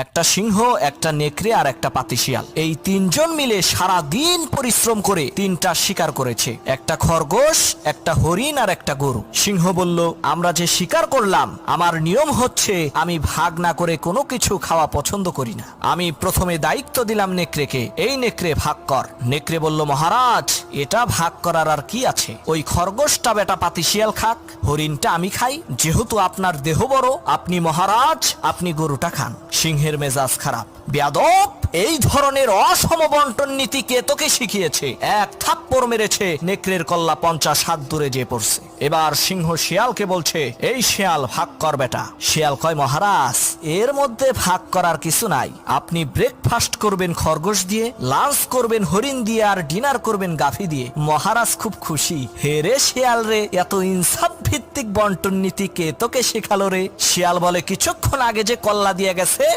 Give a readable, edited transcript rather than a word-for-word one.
একটা সিংহ, একটা নেকড়ে আর একটা পাতিশিয়াল, এই তিনজন মিলে সারা দিন পরিশ্রম করে তিনটা শিকার করেছে, একটা খরগোশ, একটা হরিণ আর একটা গরু। সিংহ বলল, আমরা যে শিকার করলাম, আমার নিয়ম হচ্ছে আমি ভাগ না করে কোনো কিছু খাওয়া পছন্দ করি না। আমি প্রথমে দায়িত্ব দিলাম নেকড়েকে, এই নেকড়ে ভাগ কর। নেকড়ে বলল, মহারাজ এটা ভাগ করার আর কি আছে, ওই খরগোশটা বেটা পাতিশিয়াল খাক, হরিণটা আমি খাই, যেহেতু আপনার দেহ বড়, আপনি মহারাজ, আপনি গরুটা খান। সিংহের মেজাজ খারাপ, বেয়াদব, এই ধরনের অসম বন্টন নীতি কে তোকে শিখিয়েছে? এক থাপ্পড় মেরেছে, নেকড়ের কল্লা 50 হাত দূরে যেয়ে পড়ছে। এবার সিংহ শিয়ালকে বলছে, এই শিয়াল ভাগ কর বেটা। শিয়াল কয়, মহারাজ এর মধ্যে ভাগ করার কিছু নাই, আপনি ব্রেকফাস্ট করবেন খরগোশ দিয়ে, লাঞ্চ করবেন হরিণ দিয়ে, আর ডিনার করবেন গাভী দিয়ে। মহারাজ খুব খুশি। হে রে শিয়াল রে, এত ইনসাফ ভিত্তিক বন্টন নীতি কে তোকে শেখালো রে? শিয়াল বলে, কিছুক্ষণ আগে যে কল্লা দিয়ে গেছে